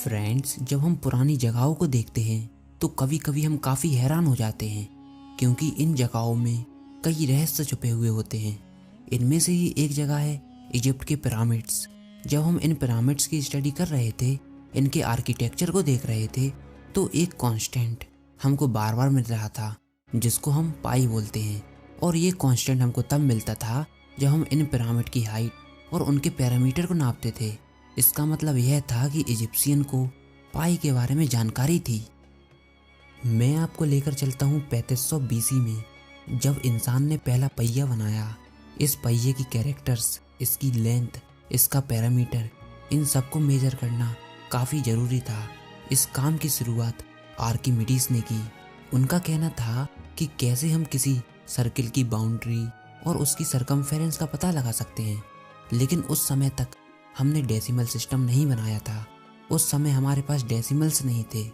Friends, जब हम पुरानी जगहों को देखते हैं तो कभी कभी हम काफ़ी हैरान हो जाते हैं, क्योंकि इन जगहों में कई रहस्य छुपे हुए होते हैं। इनमें से ही एक जगह है इजिप्ट के पिरामिड्स। जब हम इन पिरामिड्स की स्टडी कर रहे थे, इनके आर्किटेक्चर को देख रहे थे, तो एक कांस्टेंट हमको बार बार मिल रहा था, जिसको हम पाई बोलते हैं। और ये कांस्टेंट हमको तब मिलता था जब हम इन पिरामिड की हाइट और उनके पैरामीटर को नापते थे। इसका मतलब यह था कि इजिप्शियन को पाई के बारे में जानकारी थी। मैं आपको लेकर चलता हूँ 3500 BC में, जब इंसान ने पहला पहिया बनाया। इस पहिए की कैरेक्टर्स, इसकी लेंथ, इसका पैरामीटर, इन सबको मेजर करना काफ़ी ज़रूरी था। इस काम की शुरुआत आर्किमिडीज ने की। उनका कहना था कि कैसे हम किसी सर्किल की बाउंड्री और उसकी सरकमफेरेंस का पता लगा सकते हैं। लेकिन उस समय तक हमने डेसिमल सिस्टम नहीं बनाया था। उस समय हमारे पास डेसिमल्स नहीं थे।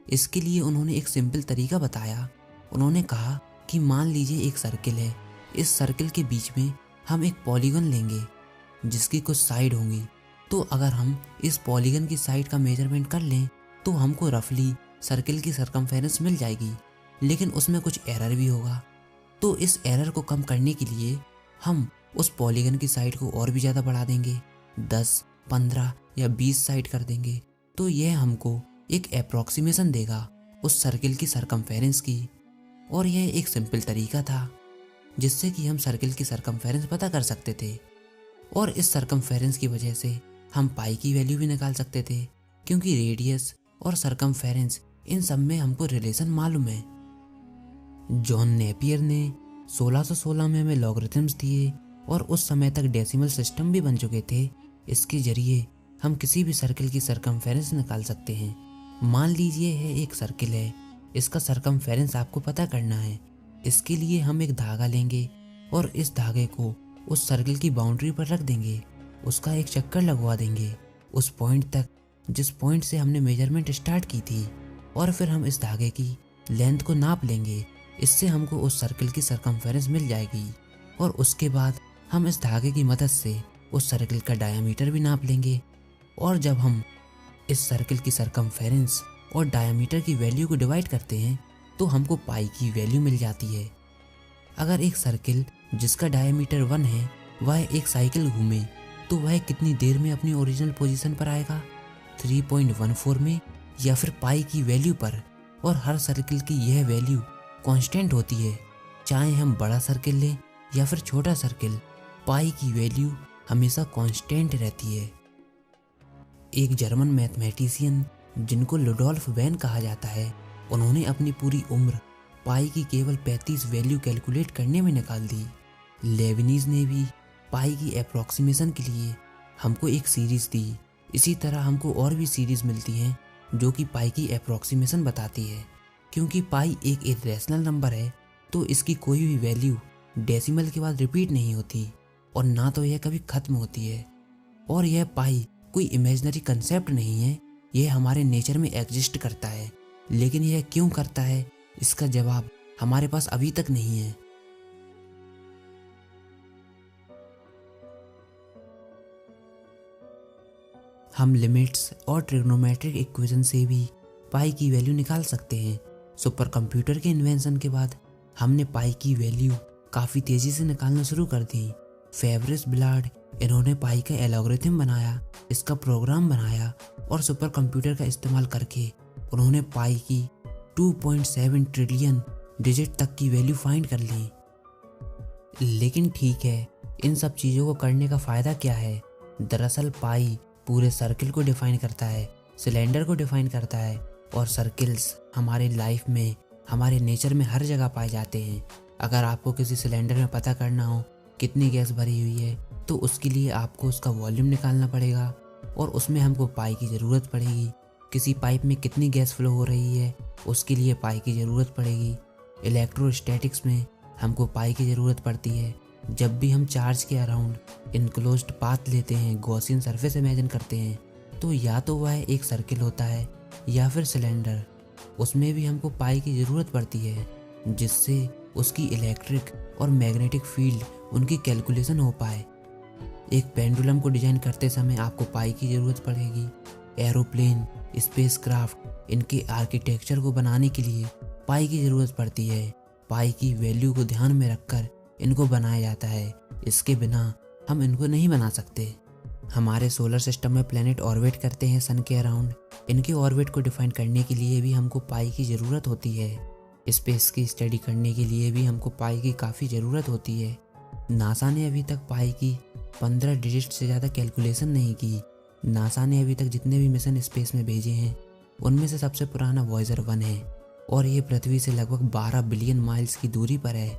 इसके लिए उन्होंने एक सिंपल तरीका बताया। उन्होंने कहा कि मान लीजिए एक सर्किल है। इस सर्किल के बीच में हम एक पॉलीगन लेंगे जिसकी कुछ साइड होंगी। तो अगर हम इस पॉलीगन की साइड का मेजरमेंट कर लें तो हमको रफली सर्किल की सरकमफेरेंस मिल जाएगी। लेकिन उसमें कुछ एरर भी होगा। तो इस एरर को कम करने के लिए हम उस पॉलीगन की साइड को और भी ज़्यादा बढ़ा देंगे, 10, 15 या 20 साइड कर देंगे। तो यह हमको एक अप्रॉक्सीमेशन देगा उस सर्किल की सरकमफेरेंस की। और यह एक सिंपल तरीका था जिससे कि हम सर्किल की सरकमफेरेंस पता कर सकते थे। और इस सरकमफेरेंस की वजह से हम पाई की वैल्यू भी निकाल सकते थे, क्योंकि रेडियस और सरकमफेरेंस इन सब में हमको रिलेशन मालूम है। जॉन नेपियर ने 1616 में हमें लॉगरिथम्स दिए और उस समय तक डेसिमल सिस्टम भी बन चुके थे। इसके जरिए हम किसी भी सर्किल की सरकमफेरेंस निकाल सकते हैं। मान लीजिए है एक सर्किल है, इसका सरकमफेरेंस आपको पता करना है। इसके लिए हम एक धागा लेंगे और इस धागे को उस सर्किल की बाउंड्री पर रख देंगे। उसका एक चक्कर लगवा देंगे उस पॉइंट तक जिस पॉइंट से हमने मेजरमेंट स्टार्ट की थी। और फिर हम इस धागे की लेंथ को नाप लेंगे। इससे हमको उस सर्किल की सरकमफेरेंस मिल जाएगी। और उसके बाद हम इस धागे की मदद से उस सर्किल का डायामीटर भी नाप लेंगे। और जब हम इस सर्किल की सरकमफेरेंस और डायामीटर की वैल्यू को डिवाइड करते हैं तो हमको पाई की वैल्यू मिल जाती है। अगर एक सर्किल जिसका डायामीटर 1 है वह एक साइकिल घूमे तो वह कितनी देर में अपनी ओरिजिनल पोजीशन पर आएगा, 3.14 में या फिर पाई की वैल्यू पर। और हर सर्किल की यह वैल्यू कांस्टेंट होती है, चाहे हम बड़ा सर्किल लें या फिर छोटा सर्किल, पाई की वैल्यू हमेशा कांस्टेंट रहती है। एक जर्मन मैथमेटिशियन जिनको लुडोल्फ वैन कहा जाता है, उन्होंने अपनी पूरी उम्र पाई की केवल 35 वैल्यू कैलकुलेट करने में निकाल दी। लेबनीज ने भी पाई की अप्रॉक्सीमेशन के लिए हमको एक सीरीज़ दी। इसी तरह हमको और भी सीरीज़ मिलती हैं जो कि पाई की अप्रॉक्सीमेशन बताती है। क्योंकि पाई एक इरेशनल नंबर है तो इसकी कोई भी वैल्यू डेसिमल के बाद रिपीट नहीं होती और ना तो यह कभी ख़त्म होती है। और यह पाई कोई इमेजिनरी कंसेप्ट नहीं है, यह हमारे नेचर में एग्जिस्ट करता है। लेकिन यह क्यों करता है, इसका जवाब हमारे पास अभी तक नहीं है। हम लिमिट्स और ट्रिग्नोमेट्रिक इक्वेशन से भी पाई की वैल्यू निकाल सकते हैं। सुपर कंप्यूटर के इन्वेंशन के बाद हमने पाई की वैल्यू काफ़ी तेज़ी से निकालना शुरू कर दी। फेवरिस बिलार्ड, इन्होंने पाई का एल्गोरिथम बनाया, इसका प्रोग्राम बनाया और सुपर कंप्यूटर का इस्तेमाल करके उन्होंने पाई की 2.7 ट्रिलियन डिजिट तक की वैल्यू फाइंड कर ली। लेकिन ठीक है, इन सब चीज़ों को करने का फ़ायदा क्या है? दरअसल पाई पूरे सर्किल को डिफाइन करता है, सिलेंडर को डिफाइन करता है। और सर्किल्स हमारे लाइफ में, हमारे नेचर में हर जगह पाए जाते हैं। अगर आपको किसी सिलेंडर में पता करना हो कितनी गैस भरी हुई है तो उसके लिए आपको उसका वॉल्यूम निकालना पड़ेगा और उसमें हमको पाई की ज़रूरत पड़ेगी। किसी पाइप में कितनी गैस फ्लो हो रही है उसके लिए पाई की ज़रूरत पड़ेगी। इलेक्ट्रोस्टैटिक्स में हमको पाई की ज़रूरत पड़ती है। जब भी हम चार्ज के अराउंड इनक्लोज्ड पाथ लेते हैं, गॉसियन सरफेस इमेजिन करते हैं, तो या तो वह एक सर्किल होता है या फिर सिलेंडर। उसमें भी हमको पाई की ज़रूरत पड़ती है जिससे उसकी इलेक्ट्रिक और मैग्नेटिक फील्ड उनकी कैलकुलेशन हो पाए। एक पेंडुलम को डिज़ाइन करते समय आपको पाई की ज़रूरत पड़ेगी। एरोप्लेन, स्पेसक्राफ्ट, इनके आर्किटेक्चर को बनाने के लिए पाई की ज़रूरत पड़ती है। पाई की वैल्यू को ध्यान में रखकर इनको बनाया जाता है। इसके बिना हम इनको नहीं बना सकते। हमारे सोलर सिस्टम में प्लैनेट ऑर्बिट करते हैं सन के अराउंड। इनके ऑर्बिट को डिफाइन करने के लिए भी हमको पाई की ज़रूरत होती है। स्पेस की स्टडी करने के लिए भी हमको पाई की काफ़ी ज़रूरत होती है। नासा ने अभी तक पाई की 15 डिजिट से ज़्यादा कैलकुलेशन नहीं की। नासा ने अभी तक जितने भी मिशन स्पेस में भेजे हैं उनमें से सबसे पुराना वॉयेजर 1 है और ये पृथ्वी से लगभग 12 बिलियन माइल्स की दूरी पर है।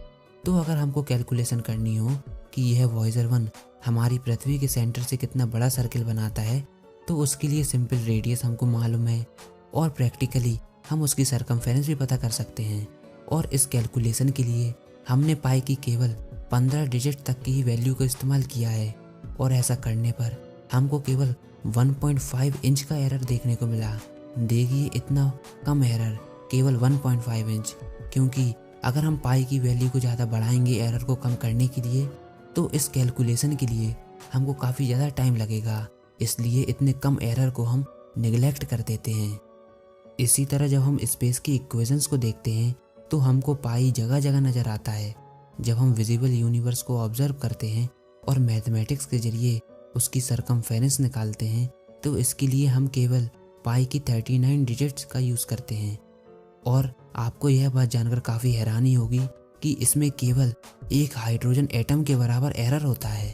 तो अगर हमको कैलकुलेशन करनी हो कि यह वॉयेजर 1 हमारी पृथ्वी के सेंटर से कितना बड़ा सर्किल बनाता है, तो उसके लिए सिंपल रेडियस हमको मालूम है और प्रैक्टिकली हम उसकी सरकमफेरेंस भी पता कर सकते हैं। और इस कैलकुलेशन के लिए हमने पाई की केवल 15 डिजिट तक की ही वैल्यू को इस्तेमाल किया है और ऐसा करने पर हमको केवल 1.5 इंच का एरर देखने को मिला। देखिए इतना कम एरर, केवल 1.5 इंच। क्योंकि अगर हम पाई की वैल्यू को ज़्यादा बढ़ाएंगे एरर को कम करने के लिए, तो इस कैलकुलेशन के लिए हमको काफ़ी ज़्यादा टाइम लगेगा। इसलिए इतने कम एरर को हम निगलेक्ट कर देते हैं। इसी तरह जब हम स्पेस की इक्वेशंस को देखते हैं तो हमको पाई जगह जगह नज़र आता है। जब हम विजिबल यूनिवर्स को ऑब्जर्व करते हैं और मैथमेटिक्स के जरिए उसकी सरकमफेरेंस निकालते हैं, तो इसके लिए हम केवल पाई की 39 डिजिट्स का यूज़ करते हैं। और आपको यह बात जानकर काफ़ी हैरानी होगी कि इसमें केवल एक हाइड्रोजन एटम के बराबर एरर होता है।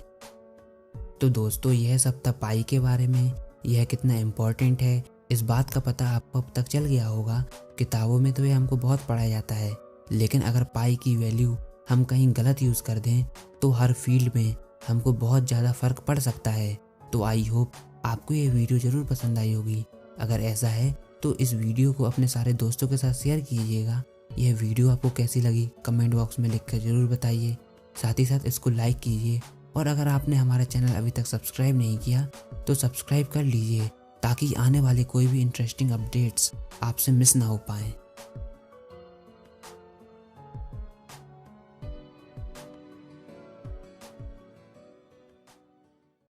तो दोस्तों यह सब था पाई के बारे में। यह कितना इम्पोर्टेंट है इस बात का पता आपको अब तक चल गया होगा। किताबों में तो यह हमको बहुत पढ़ाया जाता है, लेकिन अगर पाई की वैल्यू हम कहीं गलत यूज़ कर दें तो हर फील्ड में हमको बहुत ज़्यादा फ़र्क पड़ सकता है। तो आई होप आपको ये वीडियो ज़रूर पसंद आई होगी। अगर ऐसा है तो इस वीडियो को अपने सारे दोस्तों के साथ शेयर कीजिएगा। यह वीडियो आपको कैसी लगी कमेंट बॉक्स में लिखकर ज़रूर बताइए। साथ ही साथ इसको लाइक कीजिए और अगर आपने हमारा चैनल अभी तक सब्सक्राइब नहीं किया तो सब्सक्राइब कर लीजिए ताकि आने वाले कोई भी इंटरेस्टिंग अपडेट्स आपसे मिस ना हो पाएँ।